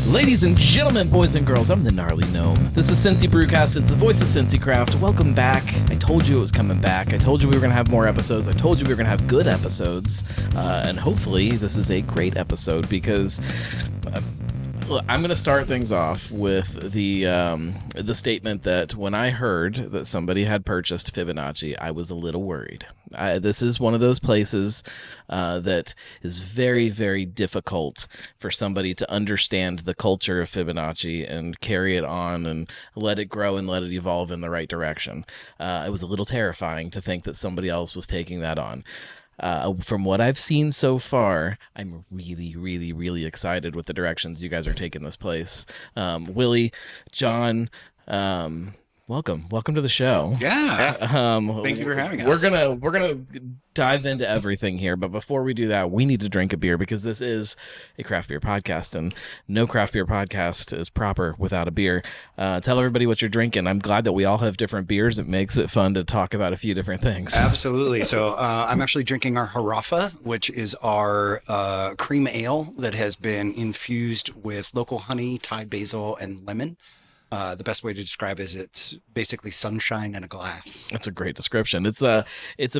Ladies and gentlemen, boys and girls, I'm the Gnarly Gnome. This is Cincy Brewcast. It's the voice of Cincy Craft. Welcome back. I told you it was coming back. I told you we were going to have more episodes. I told you we were going to have good episodes. And hopefully this is a great episode because... I'm going to start things off with the statement that when I heard that somebody had purchased Fibonacci, I was a little worried. This is one of those places that is very, very difficult for somebody to understand the culture of Fibonacci and carry it on and let it grow and let it evolve in the right direction. It was a little terrifying to think that somebody else was taking that on. From what I've seen so far, I'm really, really, really excited with the directions you guys are taking this place. Willie, John, welcome to the show. Yeah. Thank you for having us. We're gonna dive into everything here, but before we do that, we need to drink a beer because this is a craft beer podcast, and no craft beer podcast is proper without a beer. Tell everybody what you're drinking. I'm glad that we all have different beers. It makes it fun to talk about a few different things. Absolutely. So I'm actually drinking our Harafa, which is our cream ale that has been infused with local honey, Thai basil, and lemon. The best way to describe it is it's basically sunshine in a glass. That's a great description. It's a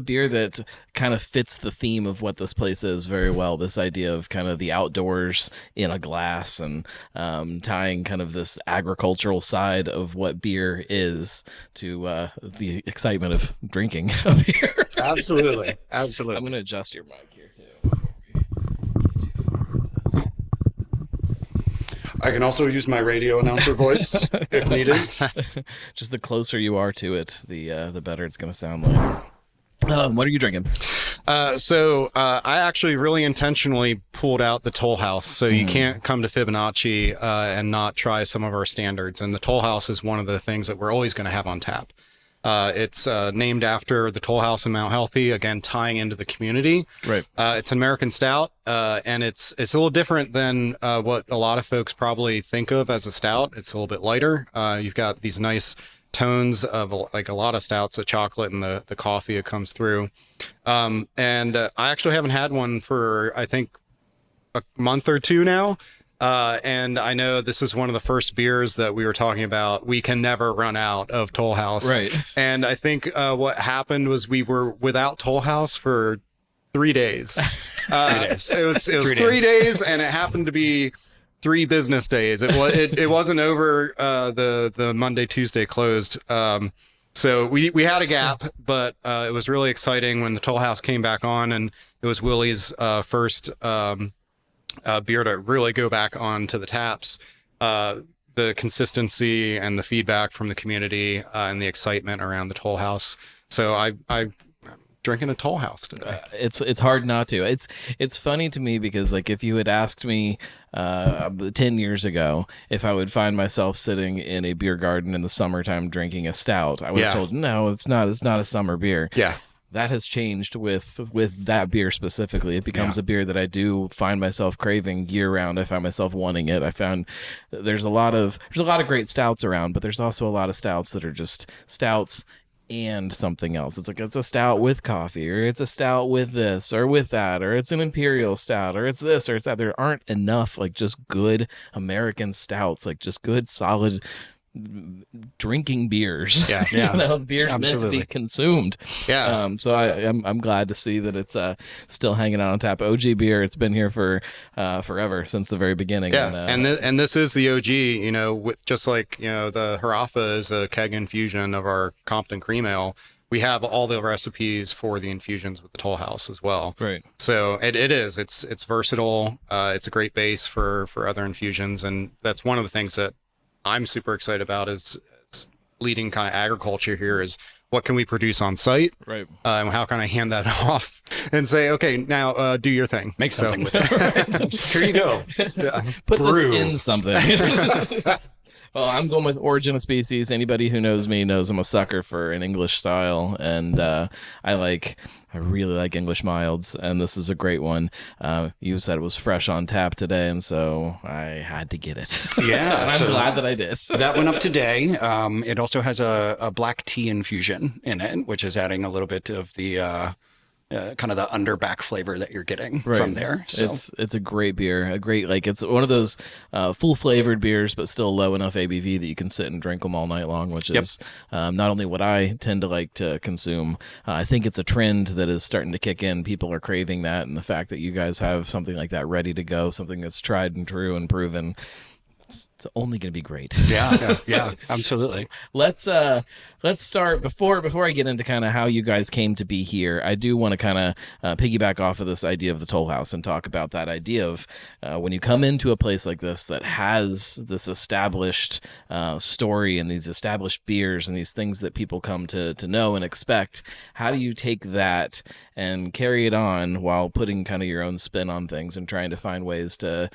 beer that kind of fits the theme of what this place is very well. This idea of kind of the outdoors in a glass and tying kind of this agricultural side of what beer is to the excitement of drinking a beer. Absolutely. Absolutely. I'm going to adjust your mic here too. I can also use my radio announcer voice if needed. Just the closer you are to it, the better it's going to sound like. What are you drinking? So I actually really intentionally pulled out the Toll House. So you can't come to Fibonacci and not try some of our standards. And the Toll House is one of the things that we're always going to have on tap. It's named after the Toll House in Mount Healthy, again, tying into the community. Right. It's an American stout, and it's a little different than what a lot of folks probably think of as a stout. It's a little bit lighter. You've got these nice tones of like a lot of stouts, the chocolate and the coffee that comes through. And I actually haven't had one for, I think, a month or two now. And I know this is one of the first beers that we were talking about. We can never run out of Toll House. Right. And I think what happened was we were without Toll House for 3 days. 3 days. It was 3 days, and it happened to be 3 business days. It wasn't over the Monday, Tuesday closed. So we had a gap, but it was really exciting when the Toll House came back on, and it was Willie's first beer to really go back onto the taps. The consistency and the feedback from the community and the excitement around the Toll House. So I'm drinking a Toll House today. It's hard not to. It's funny to me because like if you had asked me 10 years ago if I would find myself sitting in a beer garden in the summertime drinking a stout, I would have told no, it's not a summer beer. Yeah. That has changed with that beer specifically. It becomes a beer that I do find myself craving year round. I find myself wanting it. I found there's a lot of great stouts around, but there's also a lot of stouts that are just stouts and something else. It's like it's a stout with coffee, or it's a stout with this or with that, or it's an imperial stout, or it's this or it's that. There aren't enough like just good American stouts, like just good solid drinking beers. Beers Absolutely. meant to be consumed. So I'm glad to see that it's still hanging out on tap. OG beer, it's been here for forever, since the very beginning. And this is the OG, with just like the Harafa is a keg infusion of our Compton cream ale. We have all the recipes for the infusions with the Toll House as well. Right. So it's versatile. It's a great base for other infusions, and that's one of the things that I'm super excited about is leading kind of agriculture here is what can we produce on site? Right. And how can I hand that off and say, okay, now do your thing. Make something with it. Here you go. Put this in something. Well, I'm going with Origin of Species. Anybody who knows me knows I'm a sucker for an English style, and I really like English milds, and this is a great one. You said it was fresh on tap today, and so I had to get it. Yeah. And I'm glad that I did. That went up today. It also has a black tea infusion in it, which is adding a little bit of the kind of the underback flavor that you're getting from there. So it's a great beer, it's one of those full flavored beers, but still low enough ABV that you can sit and drink them all night long, which is not only what I tend to like to consume. I think it's a trend that is starting to kick in. People are craving that, and the fact that you guys have something like that ready to go, something that's tried and true and proven. It's only going to be great. Yeah, absolutely. Let's start before I get into kind of how you guys came to be here. I do want to kind of piggyback off of this idea of the Toll House and talk about that idea of when you come into a place like this that has this established story and these established beers and these things that people come to know and expect. How do you take that and carry it on while putting kind of your own spin on things and trying to find ways to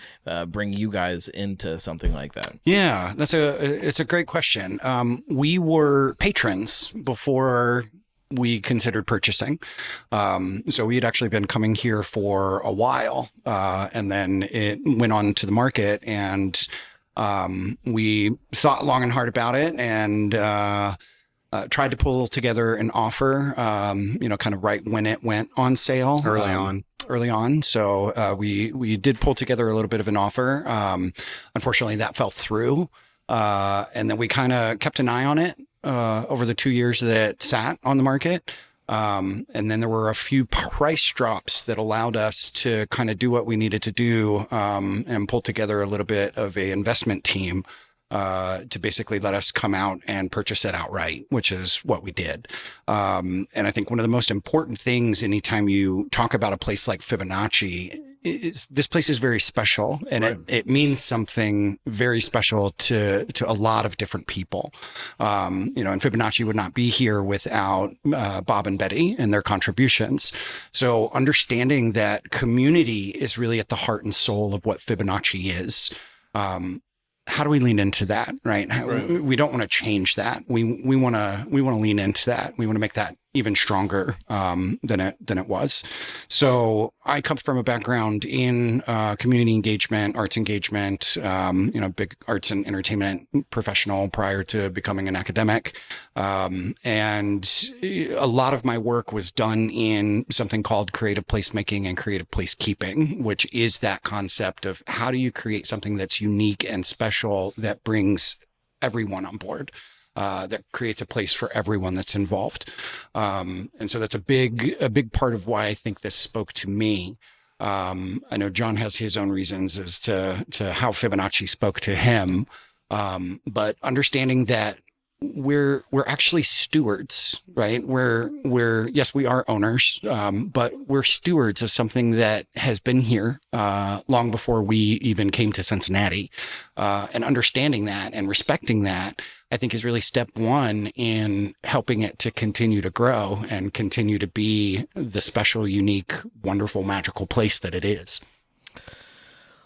bring you guys into something like that? Yeah, it's a great question. We were patrons before we considered purchasing. So we had actually been coming here for a while, and then it went on to the market, and we thought long and hard about it, and tried to pull together an offer, kind of right when it went on sale. Early on. So we did pull together a little bit of an offer. Unfortunately, that fell through. And then we kind of kept an eye on it over the 2 years that it sat on the market. And then there were a few price drops that allowed us to kind of do what we needed to do and pull together a little bit of a investment team to basically let us come out and purchase it outright, which is what we did. And I think one of the most important things anytime you talk about a place like Fibonacci is this place is very special, and it means something very special to a lot of different people. And Fibonacci would not be here without Bob and Betty and their contributions. So understanding that community is really at the heart and soul of what Fibonacci is. How do we lean into that? Right. We don't want to change that. We want to lean into that. We want to make that even stronger than it was. So I come from a background in community engagement, arts engagement, big arts and entertainment professional prior to becoming an academic. And a lot of my work was done in something called creative placemaking and creative placekeeping, which is that concept of how do you create something that's unique and special that brings everyone on board. That creates a place for everyone that's involved. And so that's a big part of why I think this spoke to me. I know John has his own reasons as to how Fibonacci spoke to him. But understanding that we're actually stewards, right? Yes, we are owners, but we're stewards of something that has been here long before we even came to Cincinnati. And understanding that and respecting that, I think, is really step one in helping it to continue to grow and continue to be the special, unique, wonderful, magical place that it is.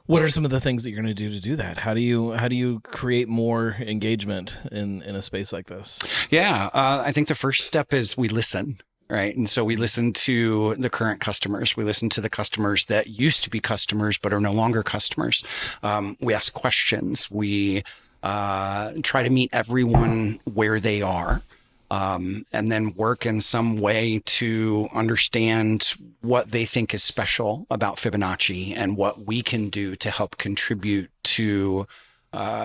What are some of the things that you're going to do that? How do you create more engagement in a space like this? Yeah, I think the first step is we listen. Right. And so we listen to the current customers. We listen to the customers that used to be customers, but are no longer customers. We ask questions. We try to meet everyone where they are, and then work in some way to understand what they think is special about Fibonacci and what we can do to help contribute to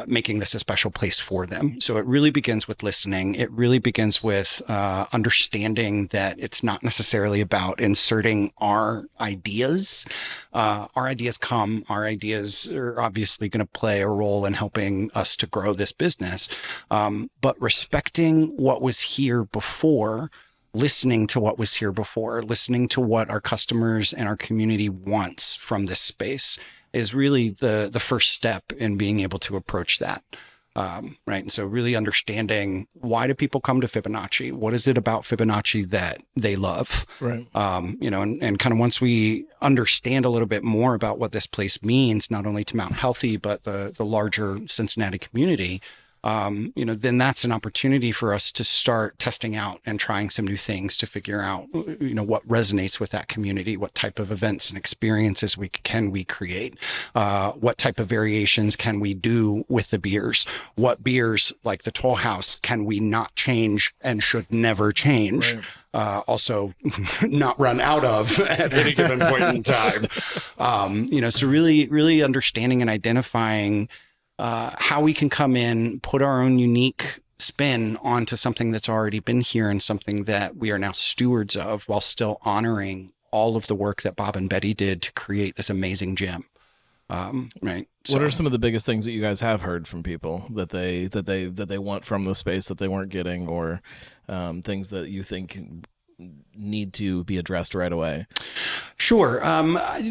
making this a special place for them. So it really begins with listening. It really begins with understanding that it's not necessarily about inserting our ideas. Our ideas are obviously going to play a role in helping us to grow this business. But respecting what was here before, listening to what was here before, listening to what our customers and our community wants from this space is really the first step in being able to approach that. Right. And so really understanding, why do people come to Fibonacci? What is it about Fibonacci that they love? Right. And kind of once we understand a little bit more about what this place means, not only to Mount Healthy, but the larger Cincinnati community, then that's an opportunity for us to start testing out and trying some new things to figure out, what resonates with that community, what type of events and experiences can we create, what type of variations can we do with the beers, what beers like the Toll House can we not change and should never change. Right. also not run out of at any given point in time. So really understanding and identifying how we can come in, put our own unique spin onto something that's already been here and something that we are now stewards of, while still honoring all of the work that Bob and Betty did to create this amazing gym. Right. So, what are some of the biggest things that you guys have heard from people that they want from the space that they weren't getting, or things that you think need to be addressed right away? Sure.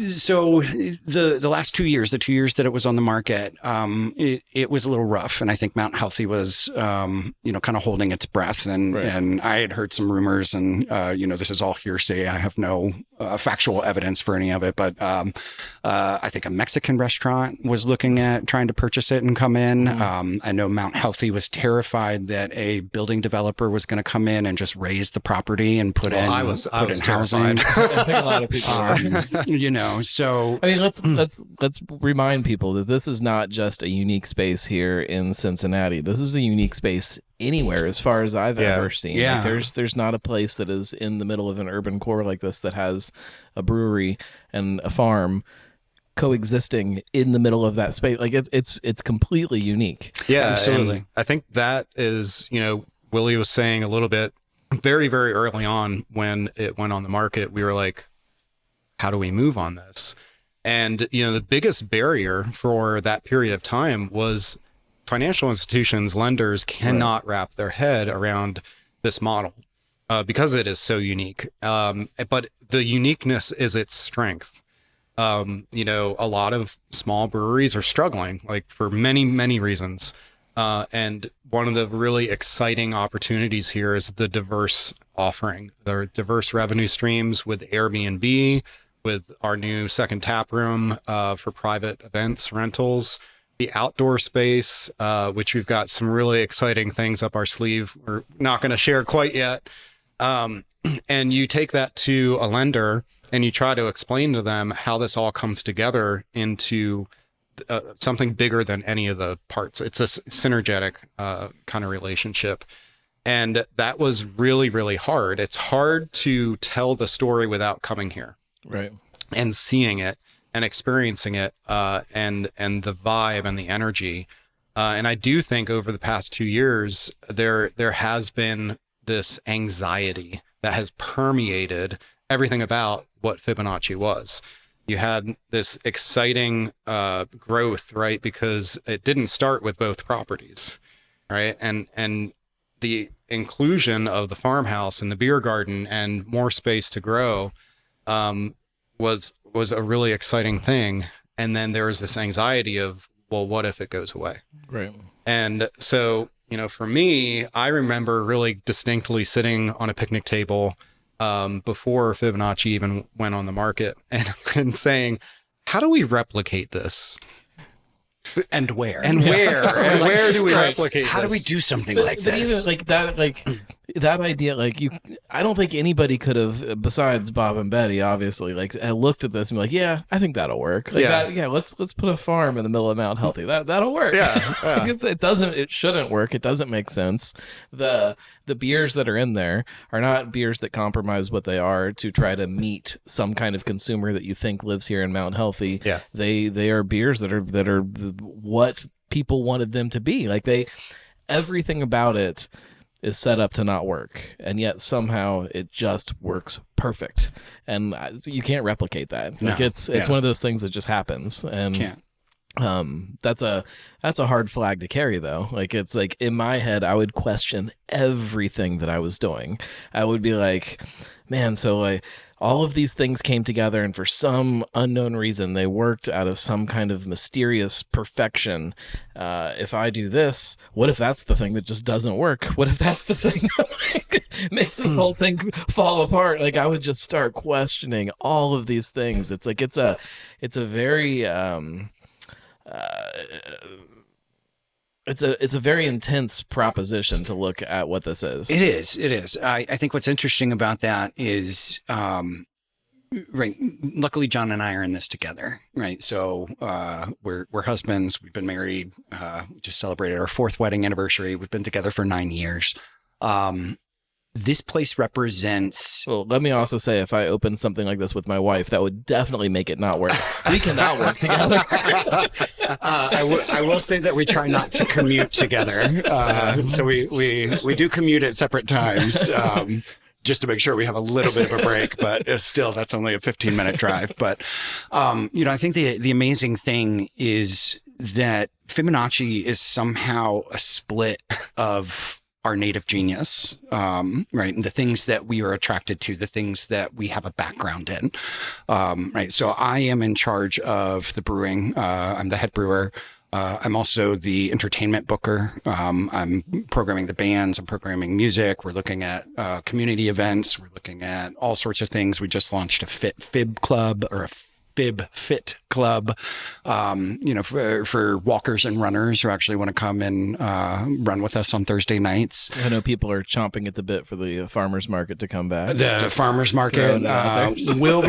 So the last 2 years, the 2 years that it was on the market, it was a little rough. And I think Mount Healthy was, kind of holding its breath. And I had heard some rumors, and, this is all hearsay. I have no factual evidence for any of it. But I think a Mexican restaurant was looking at trying to purchase it and come in. I know Mount Healthy was terrified that a building developer was going to come in and just raise the property and put in housing. I think a lot of people are. So I mean, let's remind people that this is not just a unique space here in Cincinnati. This is a unique space anywhere, as far as I've ever seen. Yeah. Like, there's not a place that is in the middle of an urban core like this that has a brewery and a farm coexisting in the middle of that space. Like it's completely unique. Yeah, absolutely. I think that is, Willie was saying a little bit very, very early on when it went on the market, we were like, how do we move on this? And, the biggest barrier for that period of time was financial institutions, lenders cannot wrap their head around this model because it is so unique. But the uniqueness is its strength. A lot of small breweries are struggling, like for many, many reasons. And one of the really exciting opportunities here is the diverse offering. There are diverse revenue streams with Airbnb, with our new second tap room for private events, rentals, the outdoor space, which we've got some really exciting things up our sleeve. We're not going to share quite yet. And you take that to a lender and you try to explain to them how this all comes together into something bigger than any of the parts. It's a synergetic kind of relationship. And that was really, really hard. It's hard to tell the story without coming here. Right. And seeing it and experiencing it, and the vibe and the energy. And I do think over the past 2 years, there has been this anxiety that has permeated everything about what Fibonacci was. You had this exciting growth, right? Because it didn't start with both properties, right? And the inclusion of the farmhouse and the beer garden and more space to grow was a really exciting thing. And then there was this anxiety of, well, what if it goes away? Right. And so, for me, I remember really distinctly sitting on a picnic table before Fibonacci even went on the market and saying, how do we replicate this? And where? And where do we replicate How this? do we do something like But this? even that idea, I don't think anybody could have, besides Bob and Betty, obviously, I looked at this and be like, yeah, I think that'll work. Let's put a farm in the middle of Mount Healthy. That'll work. Yeah. It shouldn't work. It doesn't make sense. The beers that are in there are not beers that compromise what they are to try to meet some kind of consumer that you think lives here in Mount Healthy. Yeah. They are beers that are what people wanted them to be. Everything about it is set up to not work, and yet somehow it just works perfect. And you can't replicate that. It's one of those things that just happens. And Can't. that's a hard flag to carry, though. It's in my head, I would question everything that I was doing. I would be like, man, so all of these things came together, and for some unknown reason, they worked out of some kind of mysterious perfection. If I do this, what if that's the thing that just doesn't work? What if that's the thing that makes this whole thing fall apart? I would just start questioning all of these things. It's a very it's a very intense proposition to look at what this is. It is. I think what's interesting about that is, right. Luckily, John and I are in this together, right? So we're husbands. We've been married. We just celebrated our 4th wedding anniversary. We've been together for 9 years. this place represents. Well, let me also say, if I opened something like this with my wife, that would definitely make it not work. We cannot work together. I will say that we try not to commute together. So we do commute at separate times, just to make sure we have a little bit of a break, but still, that's only a 15-minute drive. But, I think the amazing thing is that Fibonacci is somehow a split of our native genius, right? And the things that we are attracted to, the things that we have a background in, right? So I am in charge of the brewing. I'm the head brewer. I'm also the entertainment booker. I'm programming the bands. I'm programming music. We're looking at community events. We're looking at all sorts of things. We just launched a Fib Club, or a Fib Fit Club, for walkers and runners who actually want to come and run with us on Thursday nights. I know people are chomping at the bit for the farmers market to come back. The farmers market will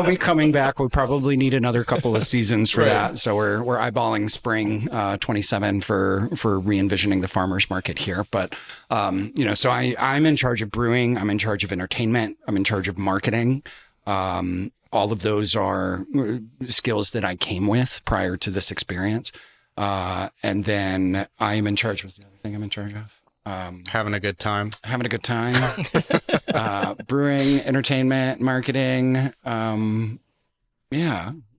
be coming back. We probably need another couple of seasons for that. So we're eyeballing spring 27 for re-envisioning the farmers market here. But so I'm in charge of brewing. I'm in charge of entertainment. I'm in charge of marketing. All of those are skills that I came with prior to this experience. And then I am in charge. What's the other thing I'm in charge of? Having a good time. Having a good time. Brewing, entertainment, marketing. Right.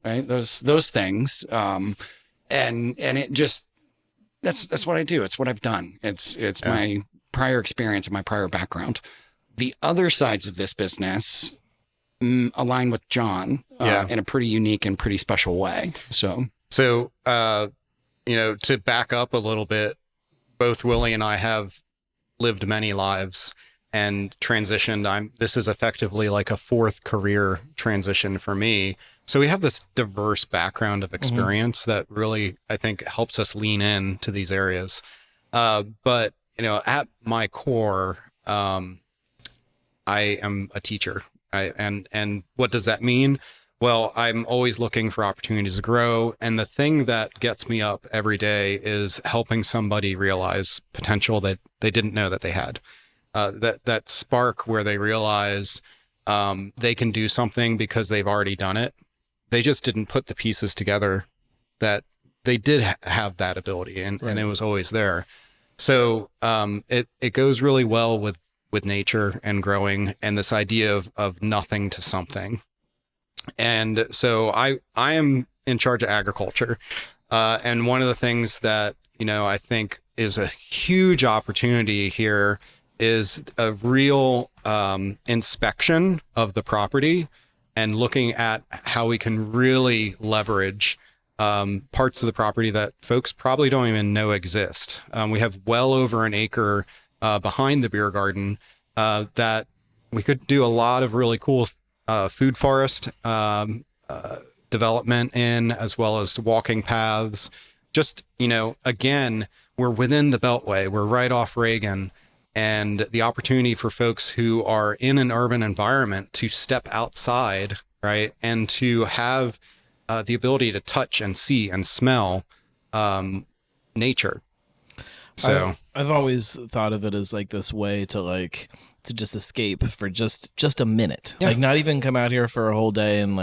Those things. And it just, that's what I do. It's what I've done. It's my prior experience and my prior background. The other sides of this business align with John in a pretty unique and pretty special way. So to back up a little bit, both Willie and I have lived many lives and transitioned. This is effectively like a fourth career transition for me. So we have this diverse background of experience that really, I think, helps us lean in to these areas. But at my core, I am a teacher. And what does that mean? Well, I'm always looking for opportunities to grow. And the thing that gets me up every day is helping somebody realize potential that they didn't know that they had. That spark where they realize they can do something because they've already done it. They just didn't put the pieces together that they did have that ability, and it was always there. So it goes really well with nature and growing, and this idea of nothing to something. And so I am in charge of agriculture. And one of the things that, I think is a huge opportunity here is a real inspection of the property and looking at how we can really leverage parts of the property that folks probably don't even know exist. We have well over an acre behind the beer garden that we could do a lot of really cool food forest development in, as well as walking paths. Just, again, we're within the Beltway. We're right off Reagan. And the opportunity for folks who are in an urban environment to step outside, right, and to have the ability to touch and see and smell nature. So I've always thought of it as like this way to just escape for just a minute. Like not even come out here for a whole day and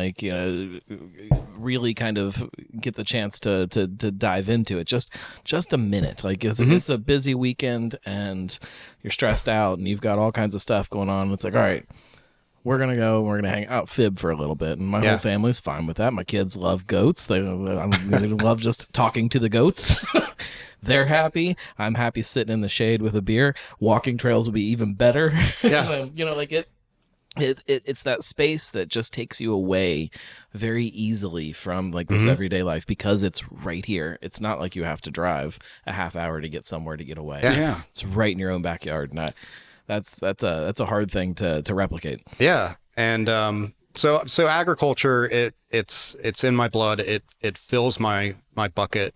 really kind of get the chance to dive into it. Just a minute. Like it's a busy weekend and you're stressed out and you've got all kinds of stuff going on. It's like, all right, we're going to go and we're going to hang out Fib for a little bit. And my whole family's fine with that. My kids love goats. They love just talking to the goats. They're happy. I'm happy sitting in the shade with a beer. Walking trails will be even better. Yeah. It's that space that just takes you away very easily from this everyday life because it's right here. It's not like you have to drive a half hour to get somewhere to get away. Yeah. It's right in your own backyard. And that's a hard thing to replicate. Yeah. And so agriculture, it's in my blood. It fills my bucket.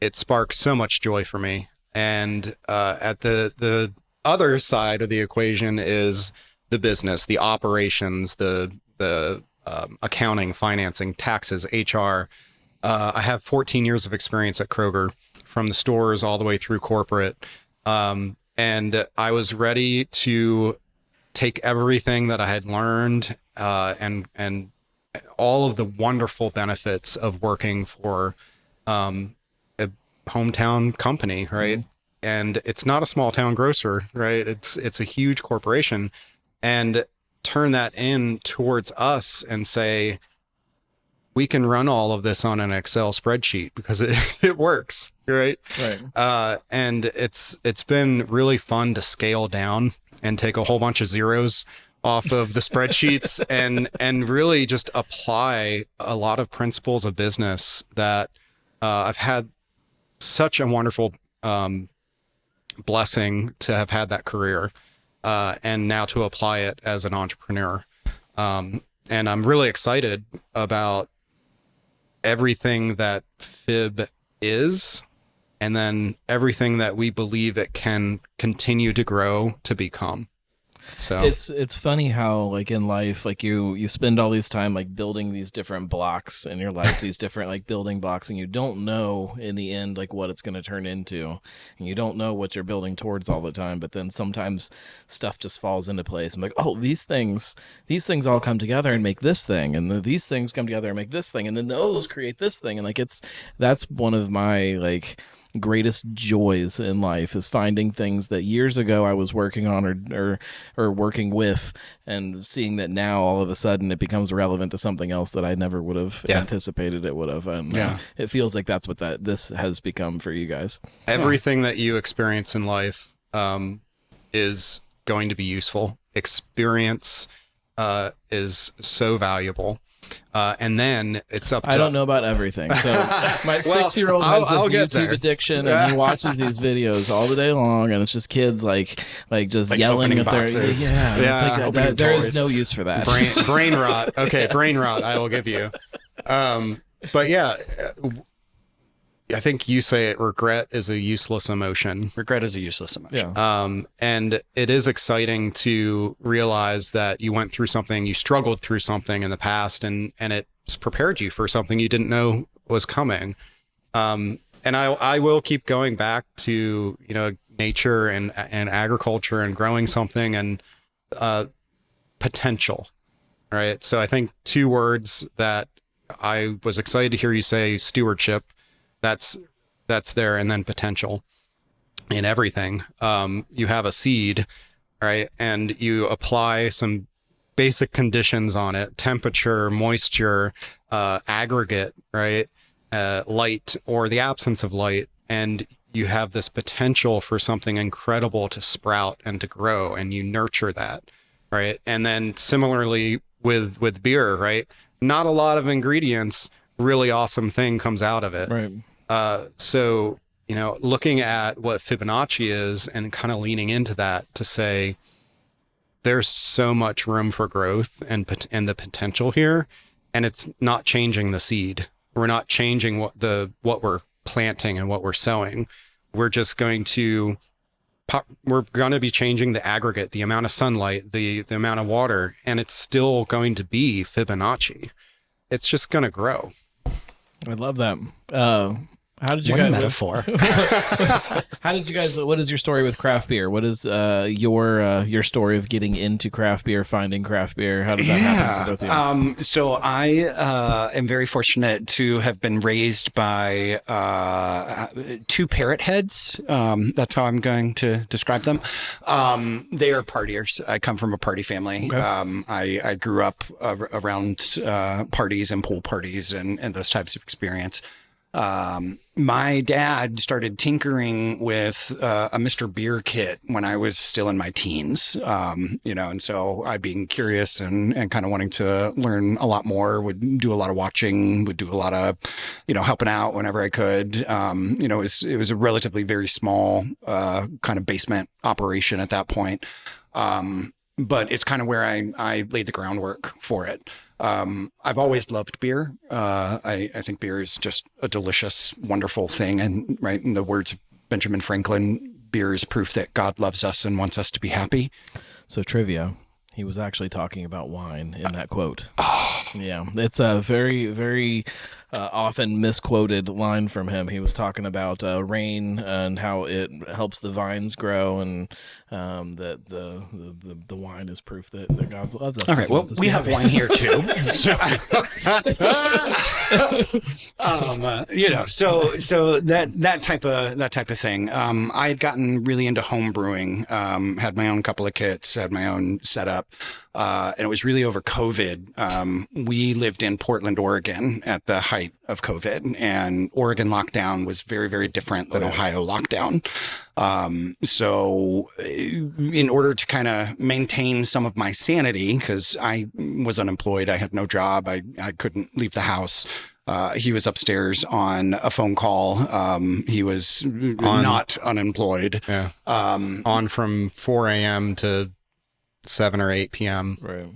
It sparks so much joy for me. And at the other side of the equation is the business, the operations, the accounting, financing, taxes, HR. I have 14 years of experience at Kroger, from the stores all the way through corporate. And And I was ready to take everything that I had learned and all of the wonderful benefits of working for a hometown company, right? And it's not a small town grocer, right? It's a huge corporation, and turn that in towards us and say, we can run all of this on an Excel spreadsheet because it works, right? Right. And it's been really fun to scale down and take a whole bunch of zeros off of the spreadsheets and really just apply a lot of principles of business that I've had such a wonderful blessing to have had that career and now to apply it as an entrepreneur. And I'm really excited about everything that Fib is, and then everything that we believe it can continue to grow to become. So it's funny how, like, in life, like you spend all these time like building these different blocks in your life, these different like building blocks, and you don't know in the end like what it's going to turn into, and you don't know what you're building towards all the time. But then sometimes stuff just falls into place. I'm like, oh, these things all come together and make this thing, and these things come together and make this thing, and then those create this thing, and like that's one of my like greatest joys in life, is finding things that years ago I was working on or working with, and seeing that now all of a sudden it becomes relevant to something else that I never would have anticipated it would have. And it feels like that's what this has become for you guys. Everything that you experience in life is going to be useful. Experience is so valuable. And then it's up to... I don't know about everything. So my 6-year-old has this YouTube addiction, and he watches these videos all the day long, and it's just kids like just yelling at boxes. There is no use for that. Brain rot. Okay, brain rot I will give you. But yeah, I think you say it, regret is a useless emotion. Regret is a useless emotion. Yeah. And it is exciting to realize that you went through something, you struggled through something in the past, and it's prepared you for something you didn't know was coming. And I will keep going back to, nature and agriculture and growing something and potential, right? So I think 2 words that I was excited to hear you say: stewardship. That's there, and then potential in everything. You have a seed, right? And you apply some basic conditions on it: temperature, moisture, aggregate, right? Light or the absence of light. And you have this potential for something incredible to sprout and to grow, and you nurture that, right? And then similarly with beer, right? Not a lot of ingredients, really awesome thing comes out of it. Right. So, looking at what Fibonacci is and kind of leaning into that to say, there's so much room for growth and the potential here, and it's not changing the seed. We're not changing what we're planting and what we're sowing. We're just going to be changing the aggregate, the amount of sunlight, the amount of water, and it's still going to be Fibonacci. It's just going to grow. I love that. How did you What guys? a metaphor. How did you guys? What is your story with craft beer? What is your story of getting into craft beer, finding craft beer? How did that happen for both of you? So I am very fortunate to have been raised by 2 parrot heads. That's how I'm going to describe them. They are partiers. I come from a party family. Okay. I grew up around parties and pool parties and those types of experience. My dad started tinkering with a Mr. Beer kit when I was still in my teens, and so I, being curious and kind of wanting to learn a lot more, would do a lot of watching, would do a lot of, helping out whenever I could. It was a relatively very small kind of basement operation at that point. But it's kind of where I laid the groundwork for it. I've always loved beer. I think beer is just a delicious, wonderful thing. And right, in the words of Benjamin Franklin, beer is proof that God loves us and wants us to be happy. So trivia, he was actually talking about wine in that quote. Yeah, it's a very, very often misquoted line from him. He was talking about rain and how it helps the vines grow, and that the wine is proof that God loves us. All right. Well, we have wine here too. So, so that type of thing. I had gotten really into home brewing. Had my own couple of kits, had my own setup, and it was really over COVID. We lived in Portland, Oregon, at the height of COVID, and Oregon lockdown was very, very different than Ohio lockdown. So in order to kind of maintain some of my sanity, because I was unemployed, I had no job, I couldn't leave the house. He was upstairs on a phone call. He was not unemployed. Yeah. On from 4 a.m. to 7 or 8 p.m. Right.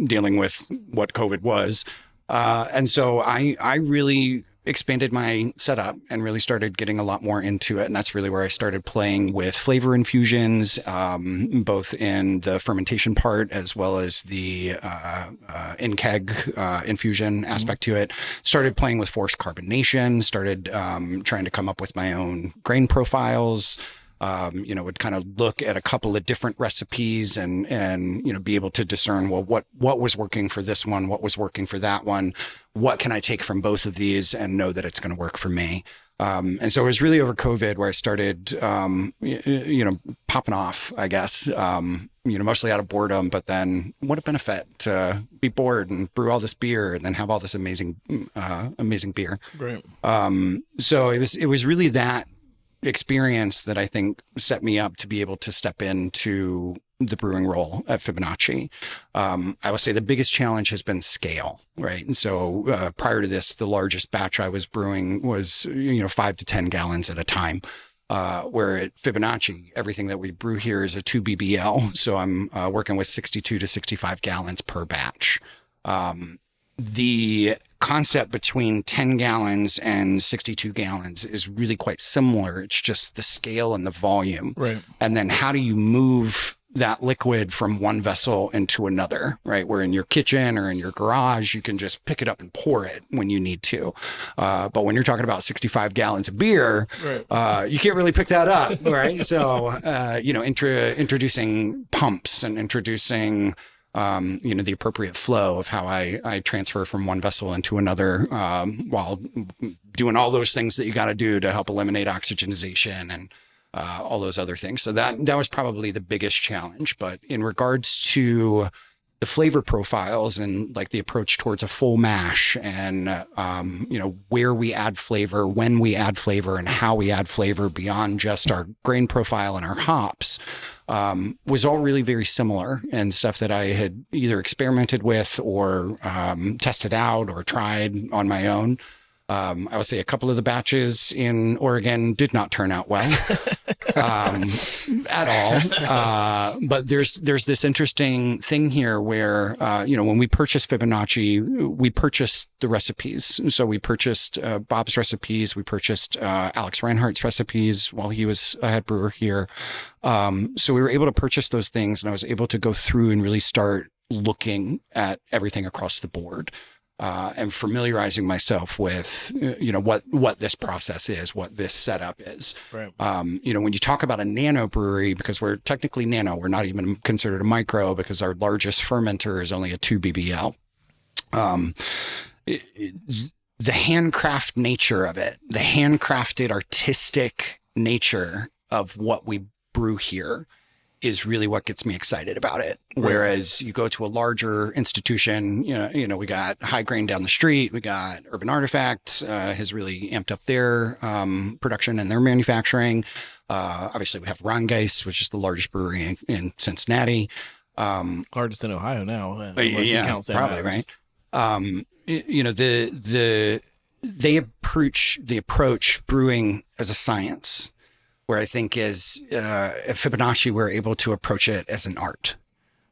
Dealing with what COVID was. And so I really expanded my setup and really started getting a lot more into it. And that's really where I started playing with flavor infusions, both in the fermentation part as well as the in-keg infusion aspect to it. Started playing with forced carbonation, started trying to come up with my own grain profiles. Would kind of look at a couple of different recipes and be able to discern, well, what was working for this one, what was working for that one, what can I take from both of these and know that it's going to work for me. And so it was really over COVID where I started, popping off, I guess, mostly out of boredom, but then what a benefit to be bored and brew all this beer and then have all this amazing beer. Great. So it was really that experience that I think set me up to be able to step into the brewing role at Fibonacci. I would say the biggest challenge has been scale, right? And so prior to this, the largest batch I was brewing was 5 to 10 gallons at a time. Where at Fibonacci, everything that we brew here is a 2 BBL. So I'm working with 62 to 65 gallons per batch. The concept between 10 gallons and 62 gallons is really quite similar. It's just the scale and the volume. Right. And then how do you move that liquid from one vessel into another, right? Where in your kitchen or in your garage, you can just pick it up and pour it when you need to. But when you're talking about 65 gallons of beer, right, you can't really pick that up, right? So, introducing pumps and introducing the appropriate flow of how I transfer from one vessel into another, while doing all those things that you got to do to help eliminate oxygenization and all those other things. So that was probably the biggest challenge. But in regards to the flavor profiles and like the approach towards a full mash and, where we add flavor, when we add flavor and how we add flavor beyond just our grain profile and our hops, was all really very similar and stuff that I had either experimented with or tested out or tried on my own. I would say a couple of the batches in Oregon did not turn out well at all. But there's this interesting thing here where, when we purchased Fibonacci, we purchased the recipes. So we purchased Bob's recipes. We purchased Alex Reinhardt's recipes while he was a head brewer here. So we were able to purchase those things and I was able to go through and really start looking at everything across the board. And familiarizing myself with, what this process is, what this setup is. Right. When you talk about a nano brewery, because we're technically nano, we're not even considered a micro because our largest fermenter is only a 2 BBL. The handcraft nature of it, the handcrafted artistic nature of what we brew here is really what gets me excited about it. Whereas you go to a larger institution, we got High Grain down the street, we got Urban Artifacts, has really amped up their production and their manufacturing. Obviously we have Rheingeist, which is the largest brewery in Cincinnati. Largest in Ohio now. Unless you count Sam probably, Adams. Right? They approach brewing as a science. Where I think is at Fibonacci, we're able to approach it as an art.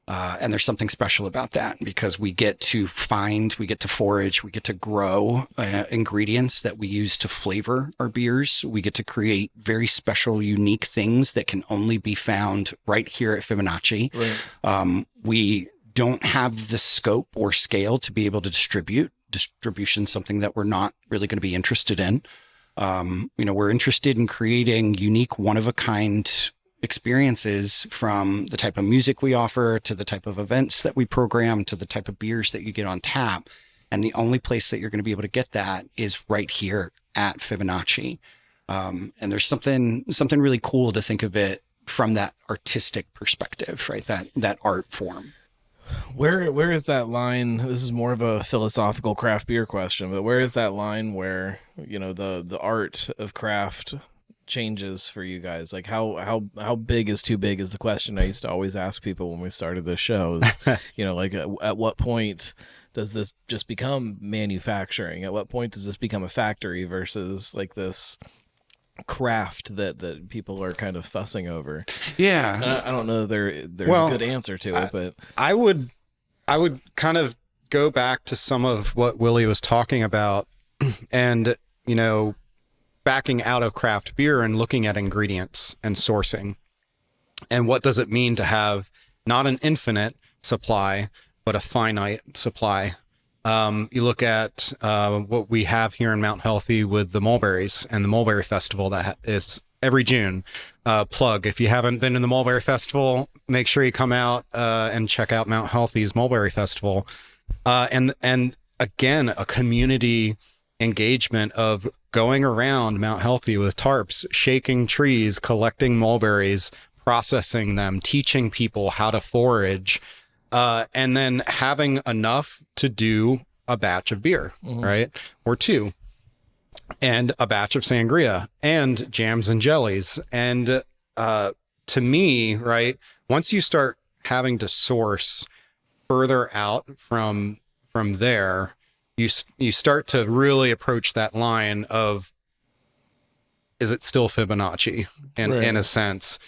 And there's something special about that because we get to forage, we get to grow ingredients that we use to flavor our beers. We get to create very special, unique things that can only be found right here at Fibonacci. Right. We don't have the scope or scale to be able to distribute distribution something that we're not really going to be interested in. We're interested in creating unique, one-of-a-kind experiences, from the type of music we offer to the type of events that we program to the type of beers that you get on tap. And the only place that you're going to be able to get that is right here at Fibonacci. And there's something really cool to think of it from that artistic perspective, right? That art form. Where is that line? This is more of a philosophical craft beer question, but where is that line where, the art of craft changes for you guys? Like how big is too big is the question I used to always ask people when we started this show. Is, like at what point does this just become manufacturing? At what point does this become a factory versus like this craft that people are kind of fussing over? Yeah. I don't know there's a good answer to it, but I would kind of go back to some of what Willie was talking about and, backing out of craft beer and looking at ingredients and sourcing. And what does it mean to have not an infinite supply, but a finite supply? You look at what we have here in Mount Healthy with the Mulberries and the Mulberry Festival that is every June. Plug, if you haven't been in the Mulberry Festival, make sure you come out and check out Mount Healthy's Mulberry Festival. And again, a community engagement of going around Mount Healthy with tarps, shaking trees, collecting mulberries, processing them, teaching people how to forage, and then having enough to do a batch of beer, right? Or two, and a batch of sangria and jams and jellies. And to me, right, once you start having to source further out from there, you start to really approach that line of, is it still Fibonacci in a sense?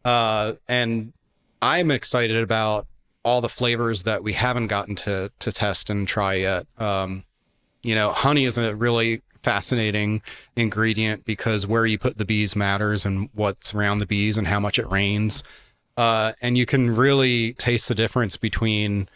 And I'm excited about all the flavors that we haven't gotten to test and try yet. Honey is a really fascinating ingredient because where you put the bees matters, and what's around the bees and how much it rains. And you can really taste the difference between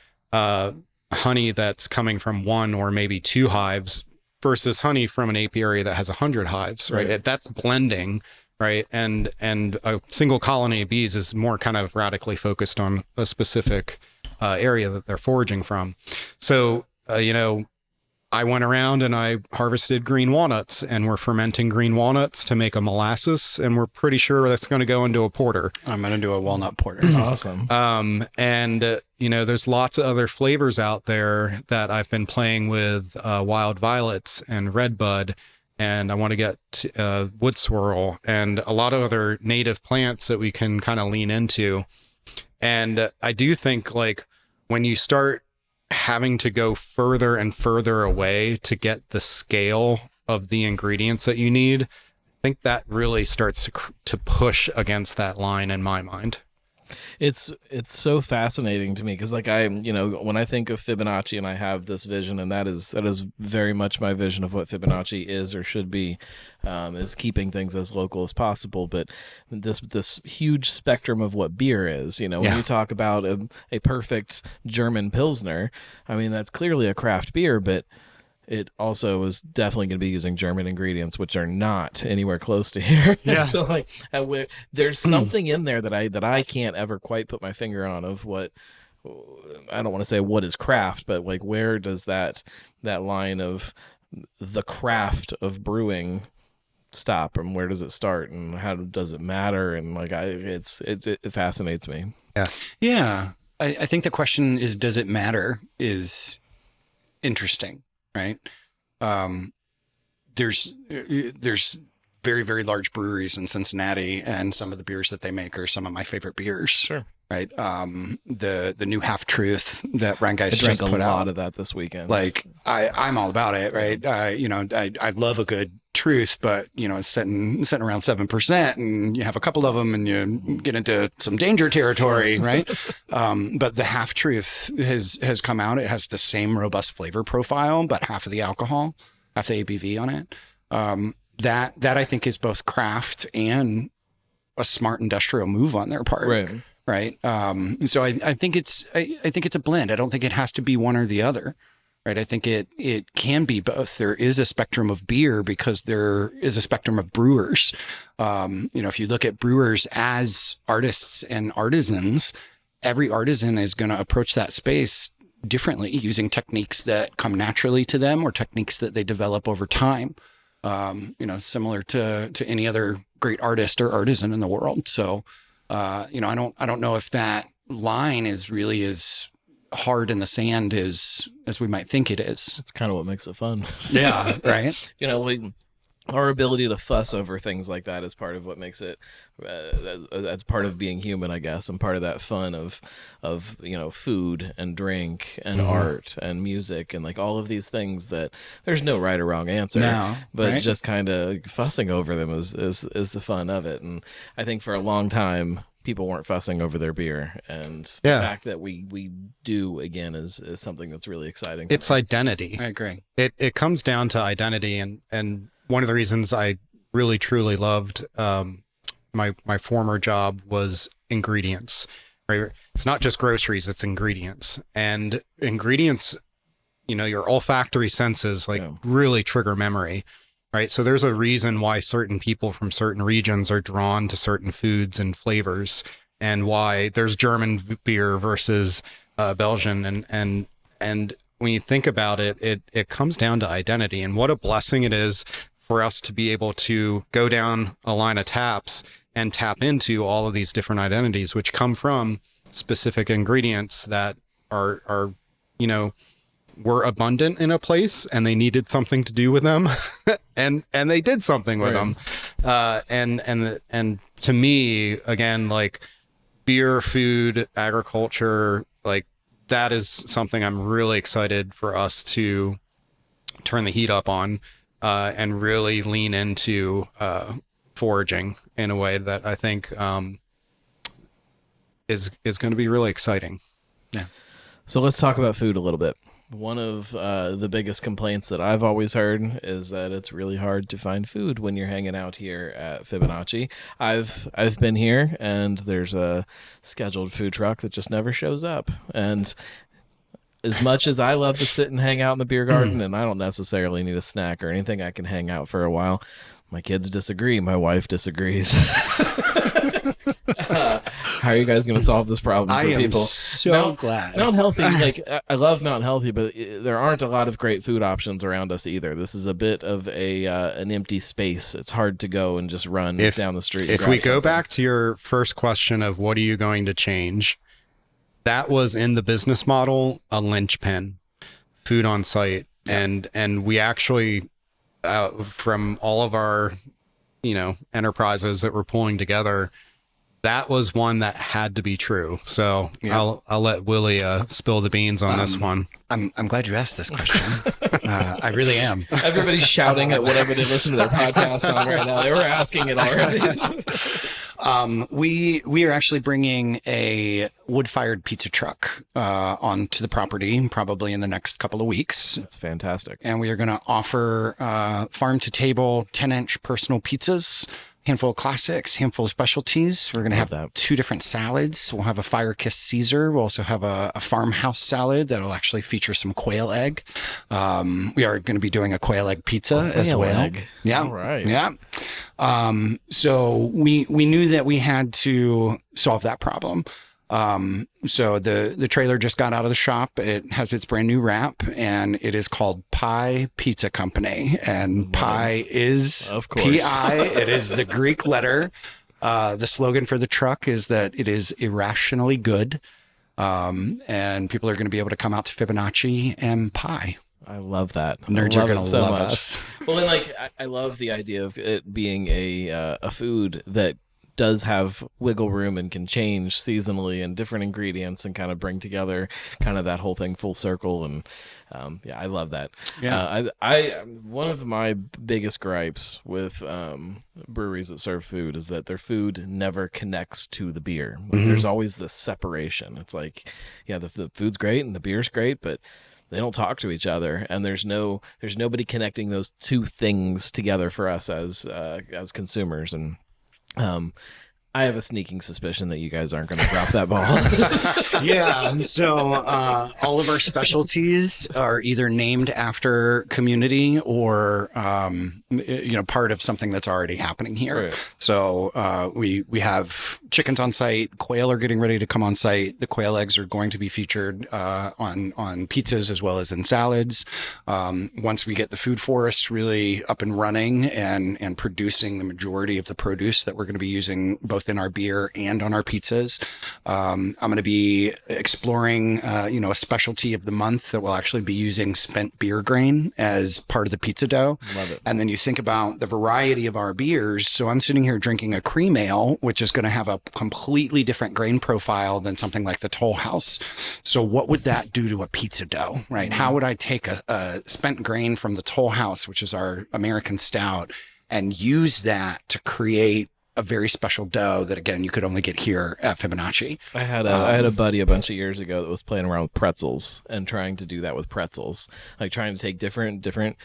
honey that's coming from one or maybe two hives versus honey from an apiary that has 100 hives, right? That's blending, right? And a single colony of bees is more kind of radically focused on a specific area that they're foraging from. So, I went around and I harvested green walnuts, and we're fermenting green walnuts to make a molasses, and we're pretty sure that's going to go into a porter. I'm going to do a walnut porter. Awesome. There's lots of other flavors out there that I've been playing with, wild violets and redbud, and I want to get wood swirl and a lot of other native plants that we can kind of lean into. And I do think, like, when you start having to go further and further away to get the scale of the ingredients that you need, I think that really starts to push against that line in my mind. It's so fascinating to me because, like, when I think of Fibonacci and I have this vision, and that is very much my vision of what Fibonacci is or should be, is keeping things as local as possible. But this huge spectrum of what beer is, when you talk about a perfect German Pilsner, I mean, that's clearly a craft beer, but it also is definitely going to be using German ingredients, which are not anywhere close to here. Yeah. So, like, there's something in there that I can't ever quite put my finger on of what, I don't want to say what is craft, but like, where does that line of the craft of brewing stop, and where does it start, and how does it matter? And like, it fascinates me. Yeah. I think the question is, does it matter, is interesting. Right. There's very, very large breweries in Cincinnati, and some of the beers that they make are some of my favorite beers. Sure. Right. The new Half Truth that Rangais just put out. I drank a lot of that this weekend. Like, I'm all about it. Right. I love a good truth, but it's sitting around 7%, and you have a couple of them and you get into some danger territory. Right. But the Half Truth has come out. It has the same robust flavor profile, but half of the alcohol, half the ABV on it. That I think is both craft and a smart industrial move on their part. Right. So I think it's a blend. I don't think it has to be one or the other. right? I think it can be both. There is a spectrum of beer because there is a spectrum of brewers. If you look at brewers as artists and artisans, every artisan is going to approach that space differently, using techniques that come naturally to them or techniques that they develop over time. Similar to any other great artist or artisan in the world. So, I don't know if that line is really as hard in the sand as we might think it is. It's kind of what makes it fun. Yeah, right. Our ability to fuss over things like that is part of what makes it. That's part of being human, I guess, and part of that fun of food and drink and art and music and like all of these things that there's no right or wrong answer. No, but right? just kind of fussing over them is the fun of it. And I think for a long time, people weren't fussing over their beer, and the fact that we do again is something that's really exciting. It's identity. I agree. It comes down to identity, and one of the reasons I really truly loved my former job was ingredients. Right? It's not just groceries; it's ingredients, and ingredients. Your olfactory senses really trigger memory. Right. So there's a reason why certain people from certain regions are drawn to certain foods and flavors, and why there's German beer versus Belgian. And when you think about it, it comes down to identity, and what a blessing it is for us to be able to go down a line of taps and tap into all of these different identities, which come from specific ingredients that are were abundant in a place and they needed something to do with them and they did something with them. And to me, again, like beer, food, agriculture, like that is something I'm really excited for us to turn the heat up on, and really lean into, foraging in a way that I think, is going to be really exciting. Yeah. So let's talk about food a little bit. One of the biggest complaints that I've always heard is that it's really hard to find food when you're hanging out here at Fibonacci. I've been here, and there's a scheduled food truck that just never shows up. And as much as I love to sit and hang out in the beer garden, and I don't necessarily need a snack or anything, I can hang out for a while. My kids disagree. My wife disagrees. How are you guys going to solve this problem for people? I am so glad. Mount Healthy, I love Mount Healthy, but there aren't a lot of great food options around us either. This is a bit of an empty space. It's hard to go and just run down the street. If we go back to your first question of what are you going to change, that was in the business model a linchpin, food on site, and we actually, from all of our enterprises that we're pulling together, that was one that had to be true. So I'll let Willie spill the beans on this one. I'm glad you asked this question. I really am. Everybody's shouting at whatever they listen to their podcast on right now. They were asking it already. We are actually bringing a wood-fired pizza truck onto the property probably in the next couple of weeks. That's fantastic. And we are going to offer farm-to-table 10-inch personal pizzas, handful of classics, handful of specialties. We're going to have 2 different salads. We'll have a fire-kissed Caesar. We'll also have a farmhouse salad that'll actually feature some quail egg. We are going to be doing a quail egg pizza as well. Egg. Yeah. All right. Yeah. So we knew that we had to solve that problem. So the trailer just got out of the shop. It has its brand new wrap, and it is called Pi Pizza Company. And Pi is of course Pi. It is the Greek letter. The slogan for the truck is that it is irrationally good. And people are going to be able to come out to Fibonacci and Pi. I love that. Nerds are going to love us. Well, and I love the idea of it being a food that does have wiggle room and can change seasonally and different ingredients and kind of bring together kind of that whole thing full circle. And I love that. Yeah. I one of my biggest gripes with breweries that serve food is that their food never connects to the beer. There's always this separation. It's like, the food's great and the beer's great, but they don't talk to each other, and there's nobody connecting those two things together for us as consumers. And I have a sneaking suspicion that you guys aren't going to drop that ball. Yeah, so all of our specialties are either named after community or part of something that's already happening here. Right. So we have chickens on site, quail are getting ready to come on site. The quail eggs are going to be featured on pizzas as well as in salads. Once we get the food forest really up and running and producing the majority of the produce that we're going to be using both in our beer and on our pizzas. I'm going to be exploring, a specialty of the month that will actually be using spent beer grain as part of the pizza dough. Love it. And then you think about the variety of our beers. So I'm sitting here drinking a cream ale, which is going to have a completely different grain profile than something like the Toll House. So what would that do to a pizza dough, right? How would I take a spent grain from the Toll House, which is our American stout, and use that to create a very special dough that, again, you could only get here at Fibonacci. I had a buddy a bunch of years ago that was playing around with pretzels and trying to do that with pretzels, like trying to take different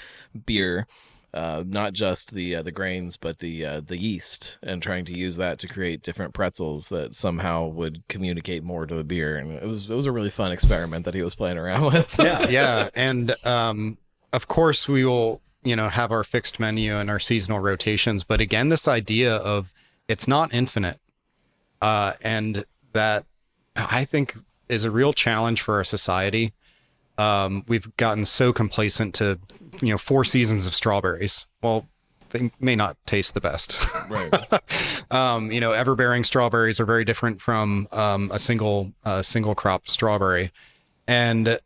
beer, not just the grains, but the yeast, and trying to use that to create different pretzels that somehow would communicate more to the beer. And it was a really fun experiment that he was playing around with. Yeah. And of course, we will have our fixed menu and our seasonal rotations. But again, this idea of it's not infinite, and that I think is a real challenge for our society. We've gotten so complacent to, 4 seasons of strawberries. Well, they may not taste the best. Right. Ever-bearing strawberries are very different from a single crop strawberry. And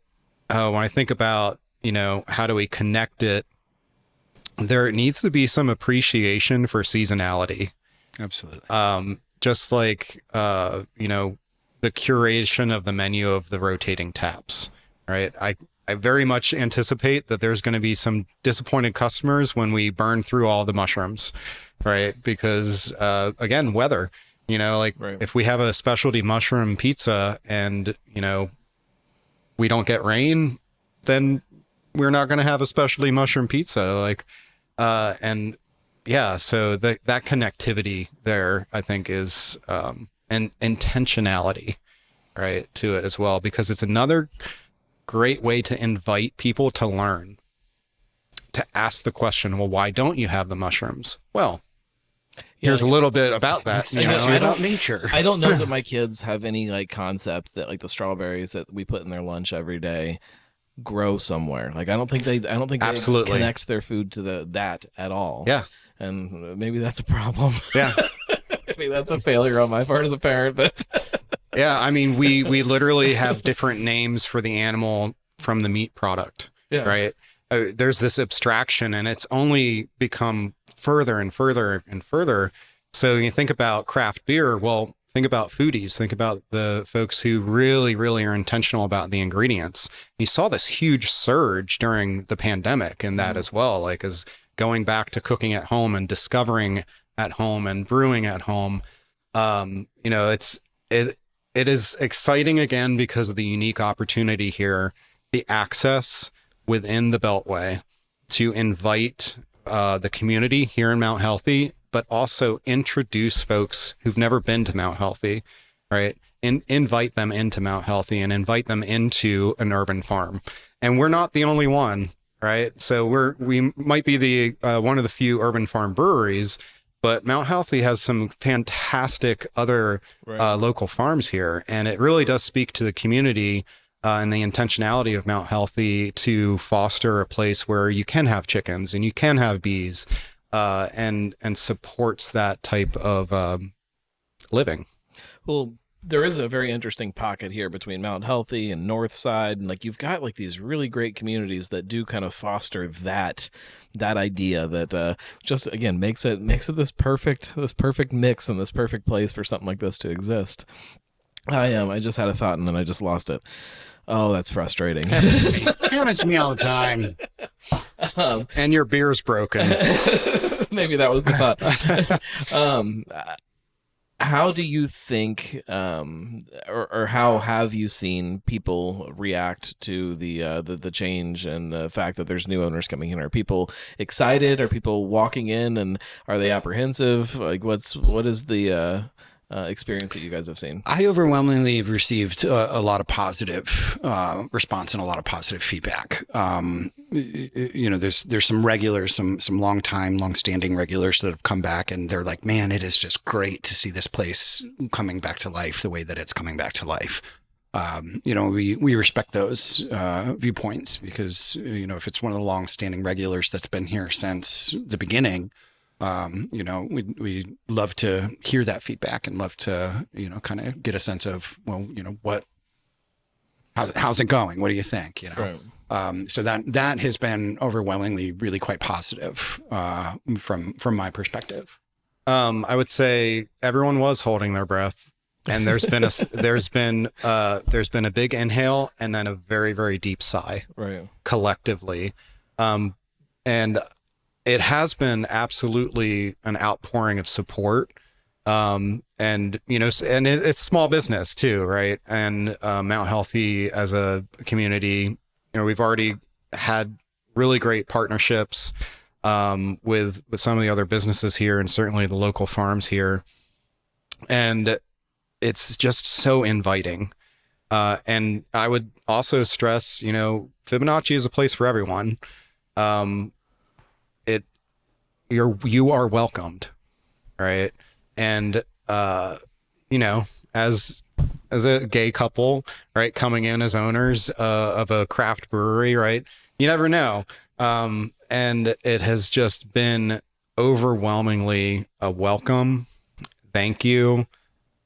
when I think about, how do we connect it, there needs to be some appreciation for seasonality. Absolutely. Just like, the curation of the menu of the rotating taps, right? I very much anticipate that there's going to be some disappointed customers when we burn through all the mushrooms, right? Because, again, weather, right. If we have a specialty mushroom pizza and, we don't get rain, then we're not going to have a specialty mushroom pizza. So that connectivity there, I think, is an intentionality, right, to it as well, because it's another great way to invite people to learn, to ask the question, well, why don't you have the mushrooms? Well, here's a little bit about that. About nature. I don't know that my kids have any concept that the strawberries that we put in their lunch every day grow somewhere. I don't think they Absolutely connect their food to that at all. Yeah. And maybe that's a problem. Yeah. Maybe that's a failure on my part as a parent, but yeah, I mean, we literally have different names for the animal from the meat product, right? There's this abstraction, and it's only become further and further and further. So you think about craft beer, well, think about foodies, think about the folks who really, really are intentional about the ingredients. You saw this huge surge during the pandemic in that as well, as going back to cooking at home and discovering at home and brewing at home. It is exciting again because of the unique opportunity here, the access within the Beltway to invite the community here in Mount Healthy, but also introduce folks who've never been to Mount Healthy, right? And invite them into Mount Healthy and invite them into an urban farm. And we're not the only one, right? So we might be the one of the few urban farm breweries, but Mount Healthy has some fantastic other local farms here. And it really does speak to the community and the intentionality of Mount Healthy to foster a place where you can have chickens and you can have bees, and supports that type of living. Well, there is a very interesting pocket here between Mount Healthy and North Side, and you've got these really great communities that do kind of foster that idea that just again makes it this perfect mix and this perfect place for something like this to exist. I just had a thought and then I just lost it. Oh, that's frustrating. Happens to me all the time. And your beer's broken. Maybe that was the thought. How do you think, or how have you seen people react to the change and the fact that there's new owners coming in? Are people excited? Are people walking in, and are they apprehensive? What is the experience that you guys have seen? I overwhelmingly have received a lot of positive response and a lot of positive feedback. There's some regulars, some long-standing regulars that have come back, and they're like, man, it is just great to see this place coming back to life the way that it's coming back to life. We respect those viewpoints because, if it's one of the long-standing regulars that's been here since the beginning, we love to hear that feedback and love to, kind of get a sense of, well, how's it going? What do you think? Right. So that has been overwhelmingly really quite positive from my perspective. I would say everyone was holding their breath, and there's been a big inhale and then a very, very deep sigh, right, collectively, and it has been absolutely an outpouring of support. And it's small business too, right? And Mount Healthy as a community, we've already had really great partnerships with some of the other businesses here, and certainly the local farms here. And it's just so inviting. And I would also stress, Fibonacci is a place for everyone. You are welcomed, right? And as a gay couple, right, coming in as owners of a craft brewery, right, you never know. And it has just been overwhelmingly a welcome. Thank you.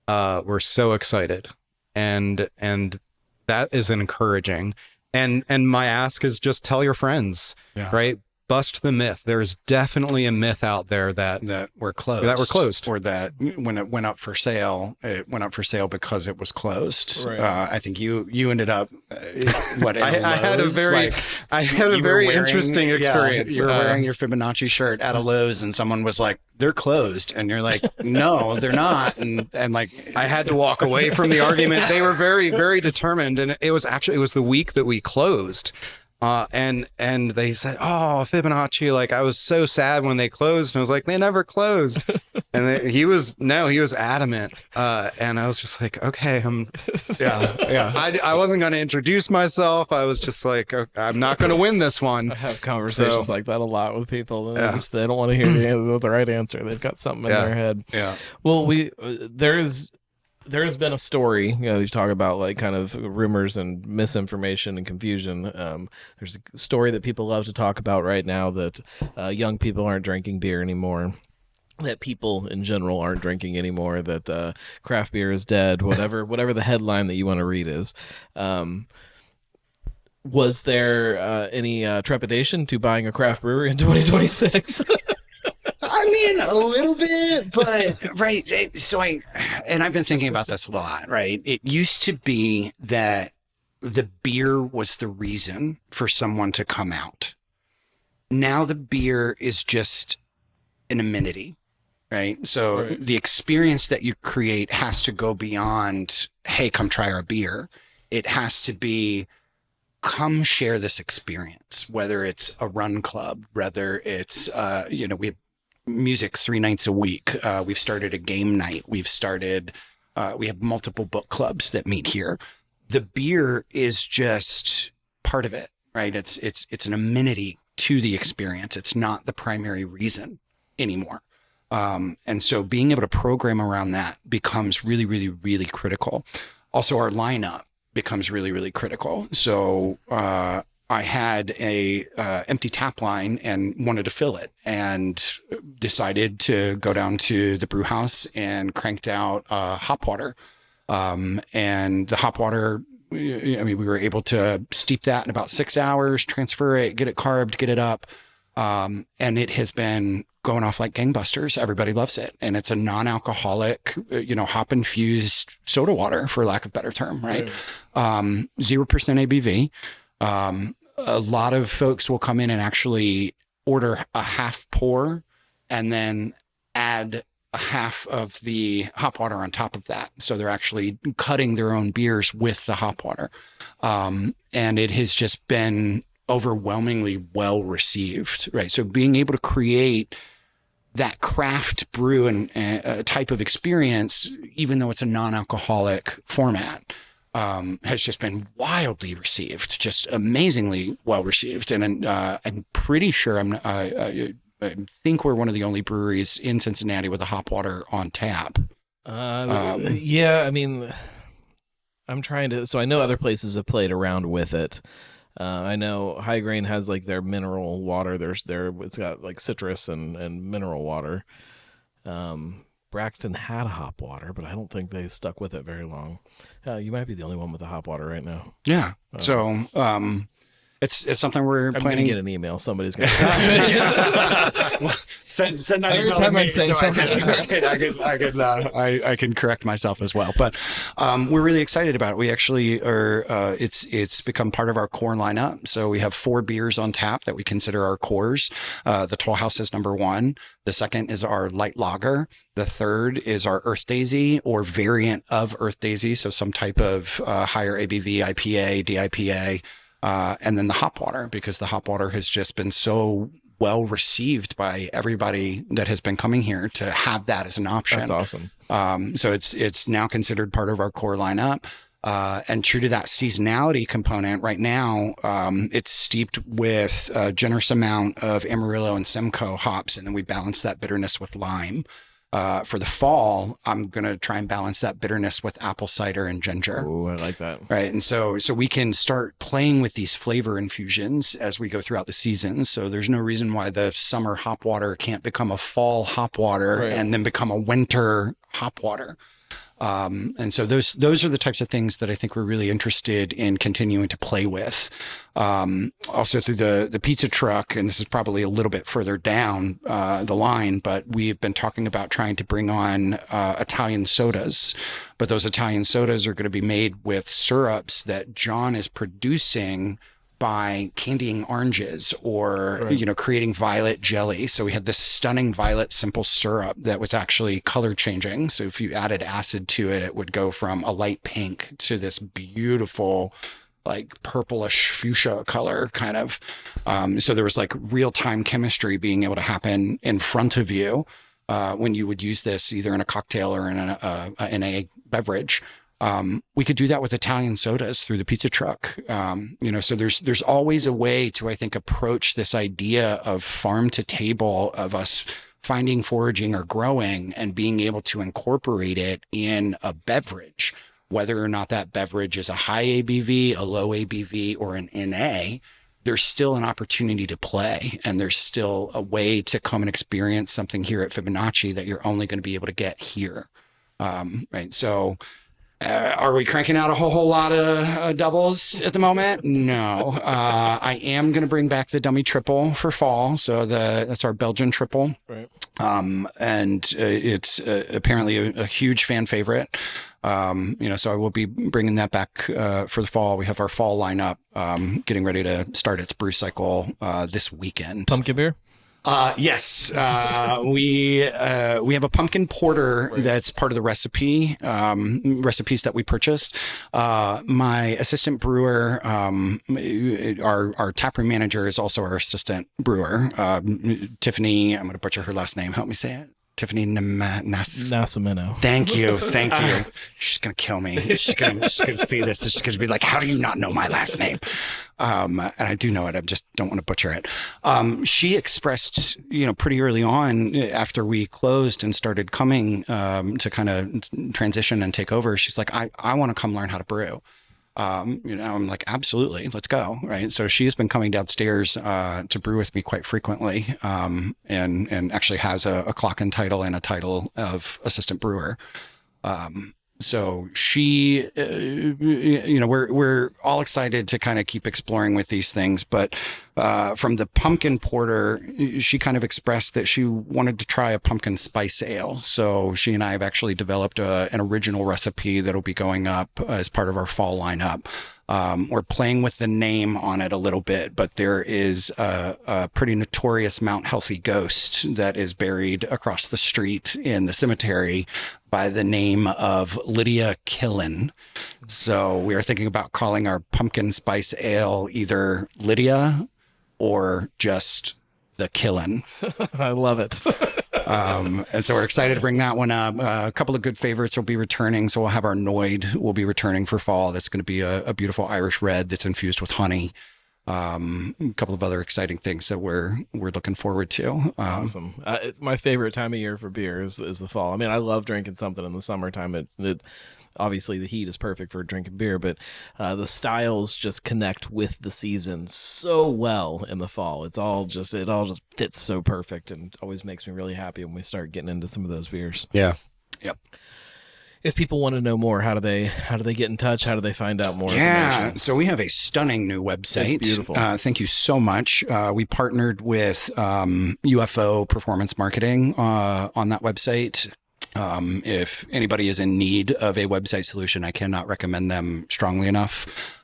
We're so excited, and that is encouraging. And my ask is just tell your friends, right? Bust the myth. There's definitely a myth out there that we're closed. Or that when it went up for sale, it went up for sale because it was closed. Right. I think you ended up I had a very interesting experience. You were wearing your Fibonacci shirt at a Lowe's, and someone was like, "They're closed," and you're like, "No, they're not." And like, I had to walk away from the argument. They were very, very determined, and it was the week that we closed. And they said, "Oh, Fibonacci, like I was so sad when they closed." And I was like, "They never closed." And he was adamant. And I was just like, "Okay, I wasn't going to introduce myself. I was just like, okay, I'm not going to win this one." I have conversations like that a lot with people. And they don't want to hear the right answer. They've got something in their head. Yeah. Well, there has been a story, you talk about like kind of rumors and misinformation and confusion. There's a story that people love to talk about right now that young people aren't drinking beer anymore, that people in general aren't drinking anymore, that craft beer is dead, whatever the headline that you want to read is. Was there any trepidation to buying a craft brewery in 2026? I mean, a little bit, but right. So I've been thinking about this a lot, right? It used to be that the beer was the reason for someone to come out. Now the beer is just an amenity, right? So the experience that you create has to go beyond, hey, come try our beer. It has to be, come share this experience, whether it's a run club, whether it's, we have music 3 nights a week. We've started a game night. We have multiple book clubs that meet here. The beer is just part of it, right? It's an amenity to the experience. It's not the primary reason anymore. And so being able to program around that becomes really, really, really critical. Also, our lineup becomes really, really critical. So, I had a empty tap line and wanted to fill it, and decided to go down to the brew house and cranked out hop water. And the hop water, we were able to steep that in about 6 hours, transfer it, get it carved, get it up. And it has been going off like gangbusters. Everybody loves it. And it's a non-alcoholic, hop infused soda water, for lack of a better term, right? 0% ABV. A lot of folks will come in and actually order a half pour and then add a half of the hop water on top of that. So they're actually cutting their own beers with the hop water. And it has just been overwhelmingly well received, right? So being able to create that craft brew and type of experience, even though it's a non-alcoholic format, has just been wildly received, just amazingly well received. And I'm pretty sure I think we're one of the only breweries in Cincinnati with a hop water on tap. Yeah, I mean, I'm trying to. So I know other places have played around with it. I know High Grain has like their mineral water. It's got like citrus and mineral water. Braxton had a hop water, but I don't think they stuck with it very long. You might be the only one with a hop water right now. Yeah. So it's something we're planning. I'm going to get an email. Somebody's going to send that email to me so I can correct myself as well. But we're really excited about it. We actually are. It's become part of our core lineup. So we have 4 beers on tap that we consider our cores. The Toll House is number 1. The second is our light lager. The third is our Earth Daisy or variant of Earth Daisy. So some type of higher ABV IPA, DIPA. And then the hop water, because the hop water has just been so well received by everybody that has been coming here to have that as an option. That's awesome. So it's now considered part of our core lineup. And true to that seasonality component, right now, it's steeped with a generous amount of Amarillo and Simcoe hops, and then we balance that bitterness with lime. For the fall, I'm going to try and balance that bitterness with apple cider and ginger. Oh, I like that. Right. And so we can start playing with these flavor infusions as we go throughout the season. So there's no reason why the summer hop water can't become a fall hop water and then become a winter hop water. And so those are the types of things that I think we're really interested in continuing to play with. Also through the pizza truck, and this is probably a little bit further down the line, but we've been talking about trying to bring on Italian sodas. But those Italian sodas are going to be made with syrups that John is producing by candying oranges or, creating violet jelly. So we had this stunning violet simple syrup that was actually color changing. So if you added acid to it, it would go from a light pink to this beautiful, like purplish fuchsia color kind of. So there was like real time chemistry being able to happen in front of you when you would use this either in a cocktail or in a beverage. We could do that with Italian sodas through the pizza truck. So there's always a way to, I think, approach this idea of farm to table, of us finding, foraging, or growing and being able to incorporate it in a beverage, whether or not that beverage is a high ABV, a low ABV, or an NA. There's still an opportunity to play, and there's still a way to come and experience something here at Fibonacci that you're only going to be able to get here. Right. So, are we cranking out a whole lot of doubles at the moment? No. I am going to bring back the dummy triple for fall. So that's our Belgian triple. Right. And it's apparently a huge fan favorite. So I will be bringing that back for the fall. We have our fall lineup getting ready to start its brew cycle this weekend. Pumpkin beer? Yes. We have a pumpkin porter that's part of the recipes that we purchased. My assistant brewer, our taproom manager is also our assistant brewer. Tiffany, I'm going to butcher her last name. Help me say it. Tiffany Nascimento. Thank you. She's going to kill me. She's going to see this. She's going to be like, how do you not know my last name? And I do know it. I just don't want to butcher it. She expressed, pretty early on after we closed and started coming to kind of transition and take over. She's like, I want to come learn how to brew. I'm like, absolutely, let's go. Right. So she's been coming downstairs to brew with me quite frequently, and actually has a clock and title and a title of assistant brewer. So she, we're all excited to kind of keep exploring with these things. But from the pumpkin porter, she kind of expressed that she wanted to try a pumpkin spice ale. So she and I have actually developed an original recipe that'll be going up as part of our fall lineup. We're playing with the name on it a little bit, but there is a pretty notorious Mount Healthy ghost that is buried across the street in the cemetery by the name of Lydia Killen. So we are thinking about calling our pumpkin spice ale either Lydia or just the Killen. I love it. And so we're excited to bring that one up. A couple of good favorites will be returning. So we'll have our Noid will be returning for fall. That's going to be a beautiful Irish red that's infused with honey. A couple of other exciting things that we're looking forward to. Awesome. My favorite time of year for beer is the fall. I mean, I love drinking something in the summertime. It obviously the heat is perfect for drinking beer, but the styles just connect with the season so well in the fall. It all just fits so perfect, and always makes me really happy when we start getting into some of those beers. Yeah. Yep. If people want to know more, how do they get in touch? How do they find out more information? So we have a stunning new website. It's beautiful. Thank you so much. We partnered with UFO Performance Marketing on that website. If anybody is in need of a website solution, I cannot recommend them strongly enough.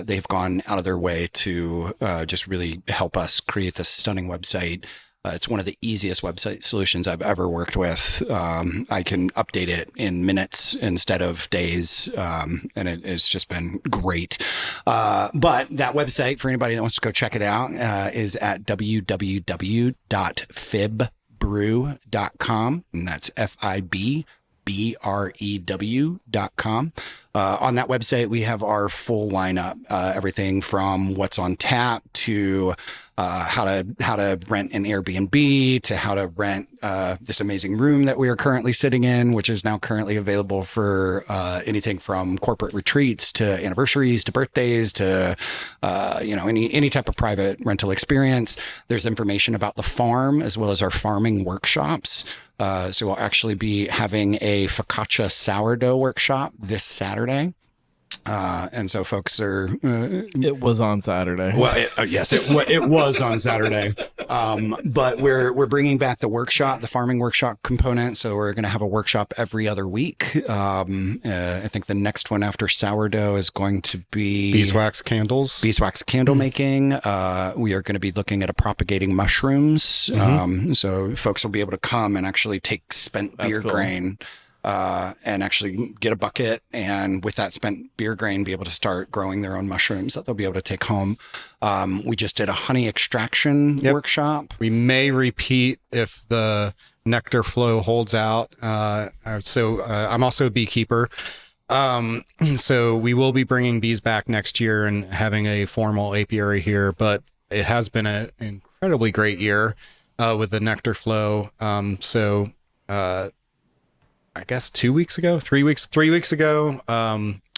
They've gone out of their way to just really help us create this stunning website. It's one of the easiest website solutions I've ever worked with. I can update it in minutes instead of days, and it's just been great. But that website, for anybody that wants to go check it out, is at www.fibbrew.com, and that's FIBBREW.com. On that website, we have our full lineup, everything from what's on tap to how to rent an Airbnb to how to rent this amazing room that we are currently sitting in, which is now currently available for anything from corporate retreats to anniversaries to birthdays to any type of private rental experience. There's information about the farm as well as our farming workshops. So we'll actually be having a focaccia sourdough workshop this Saturday. And so folks are... It was on Saturday. Well, yes, it was on Saturday. But we're bringing back the workshop, the farming workshop component. So we're going to have a workshop every other week. I think the next one after sourdough is going to be... Beeswax candles. Beeswax candle making. We are going to be looking at propagating mushrooms. So folks will be able to come and actually take spent beer grain and actually get a bucket, and with that spent beer grain, be able to start growing their own mushrooms that they'll be able to take home. We just did a honey extraction workshop. We may repeat if the nectar flow holds out. So I'm also a beekeeper. So we will be bringing bees back next year and having a formal apiary here, but it has been an incredibly great year with the nectar flow. I guess 3 weeks ago,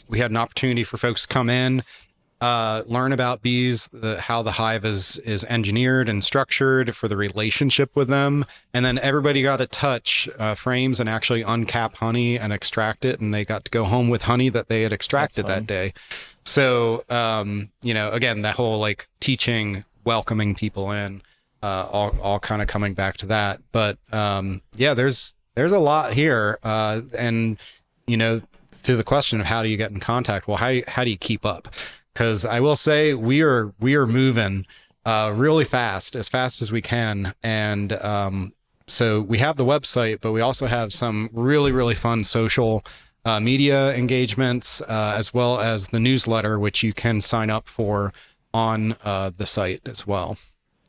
we had an opportunity for folks to come in, learn about bees, how the hive is engineered and structured for the relationship with them. And then everybody got to touch frames and actually uncap honey and extract it. And they got to go home with honey that they had extracted that day. So, again, that whole like teaching, welcoming people in, all kind of coming back to that. But there's a lot here. And, to the question of how do you get in contact? Well, how do you keep up? Because I will say we are moving really fast as we can. And so we have the website, but we also have some really, really fun social media engagements, as well as the newsletter, which you can sign up for on the site as well.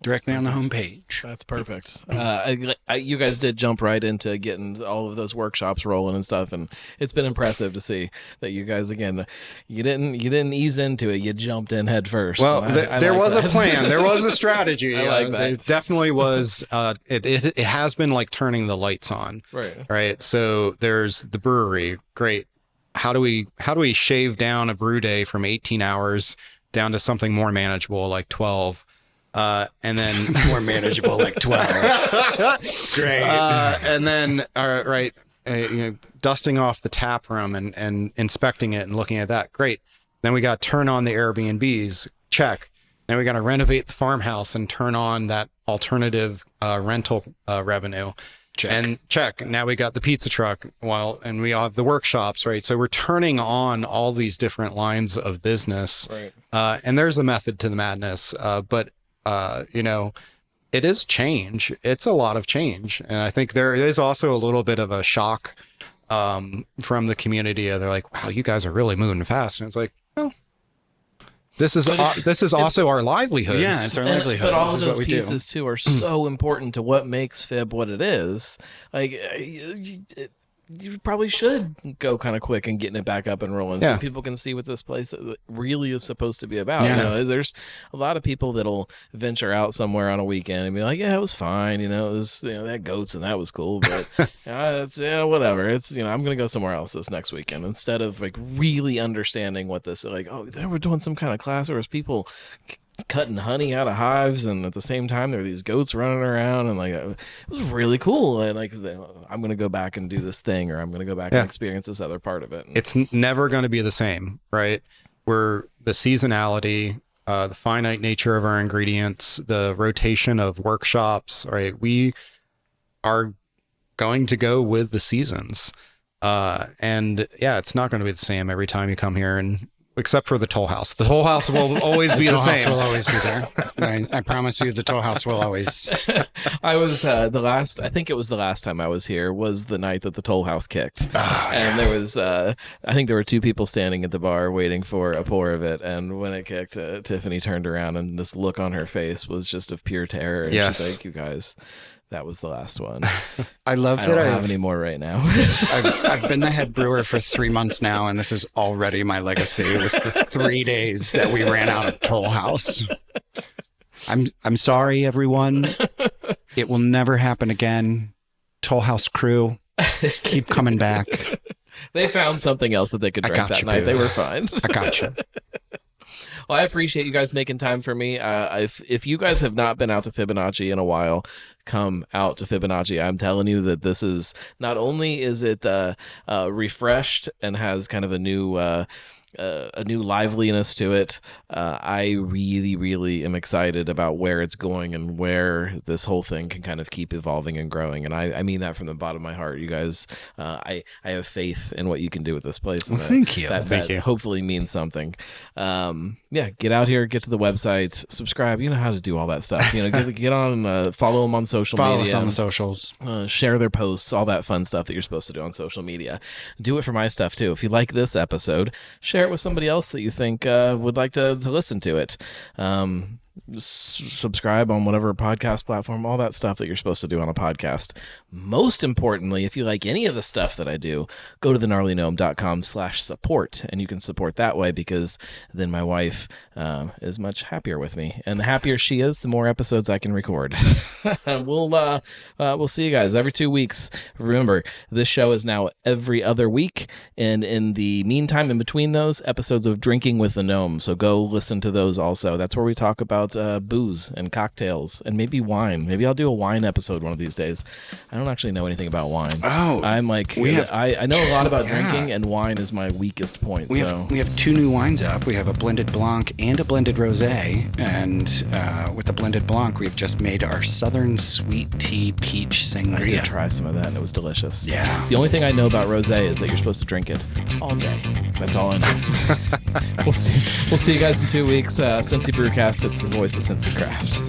Directly on the homepage. That's perfect. You guys did jump right into getting all of those workshops rolling and stuff, and it's been impressive to see that you guys, again, you didn't ease into it. You jumped in head first. Well, there was a plan. There was a strategy. I like that. It definitely was. It has been like turning the lights on. Right. So there's the brewery. Great. How do we shave down a brew day from 18 hours down to something more manageable, like 12? And then more manageable, like 12. Great. And then, dusting off the tap room and inspecting it and looking at that. Great. Then we got to turn on the Airbnbs. Check. Then we got to renovate the farmhouse and turn on that alternative rental revenue. Check. And check. Now we got the pizza truck. And we have the workshops, right? So we're turning on all these different lines of business. Right. And there's a method to the madness. But it is change. It's a lot of change. And I think there is also a little bit of a shock from the community. They're like, wow, you guys are really moving fast. And it's like, well, this is also our livelihoods. Yeah, it's our livelihood. But all This of is what those we do. pieces too are so important to what makes Fib what it is. Like you probably should go kind of quick and getting it back up and rolling, so people can see what this place really is supposed to be about. Yeah. You know, there's a lot of people that'll venture out somewhere on a weekend and be like, "Yeah, it was fine. You know, it was, you know, they had goats and that was cool, but it's whatever. It's, you know, I'm gonna go somewhere else this next weekend," instead of like really understanding what this, like, oh, they were doing some kind of class. There was people cutting honey out of hives, and at the same time there were these goats running around, and like it was really cool. And like I'm gonna go back and do this thing, or I'm gonna go back and experience this other part of it. It's never going to be the same, right? Where the seasonality, the finite nature of our ingredients, the rotation of workshops, right? We are going to go with the seasons, and yeah, it's not going to be the same every time you come here, and except for the toll house. The toll house will always be the toll house same. will always be there. I promise you, the toll house will always. I was I think it was the last time I was here was the night that the toll house kicked. And there was, I think there were two people standing at the bar waiting for a pour of it. And when it kicked, Tiffany turned around and this look on her face was just of pure terror. And she's like, "You guys, that was the last one." I love I that don't have any more right now. I've been the head brewer for 3 months now, and this is already my legacy. It was the 3 days that we ran out of Toll House. I'm sorry, everyone. It will never happen again. Toll House crew, keep coming back. They found something else that they could drink that night. Boo. They were fine. I got you. Well, I appreciate you guys making time for me. If you guys have not been out to Fibonacci in a while, come out to Fibonacci. I'm telling you that this is, not only is it refreshed and has kind of a new liveliness to it. I really, really am excited about where it's going and where this whole thing can kind of keep evolving and growing. And I mean that from the bottom of my heart. You guys, I have faith in what you can do with this place. And thank you. Thank you. Hopefully means something. Yeah, get out here, get to the website, subscribe. You know how to do all that stuff. You know, get on, follow them on social media. Follow us on the socials. Share their posts, all that fun stuff that you're supposed to do on social media. Do it for my stuff too. If you like this episode, share it with somebody else that you think would like to listen to it. Subscribe on whatever podcast platform, all that stuff that you're supposed to do on a podcast. Most importantly, if you like any of the stuff that I do, go to thegnarlygnome.com/support, and you can support that way, because then my wife is much happier with me, and the happier she is, the more episodes I can record. We'll see you guys every 2 weeks. Remember, this show is now every other week, and in the meantime, in between those, episodes of Drinking with the Gnome, so go listen to those also. That's where we talk about booze and cocktails and maybe wine. Maybe I'll do a wine episode one of these days. I don't actually know anything about wine. I'm like, I know a lot about drinking, and wine is my weakest point. We have 2 new wines up. We have a blended blanc and a blended rosé, and with the blended blanc, we've just made our Southern Sweet Tea Peach Sangria. I did try some of that, and it was delicious. Yeah. The only thing I know about rosé is that you're supposed to drink it all day. That's all I know. We'll see you guys in 2 weeks. Cincy Brewcast, it's the voice of Cincy Craft.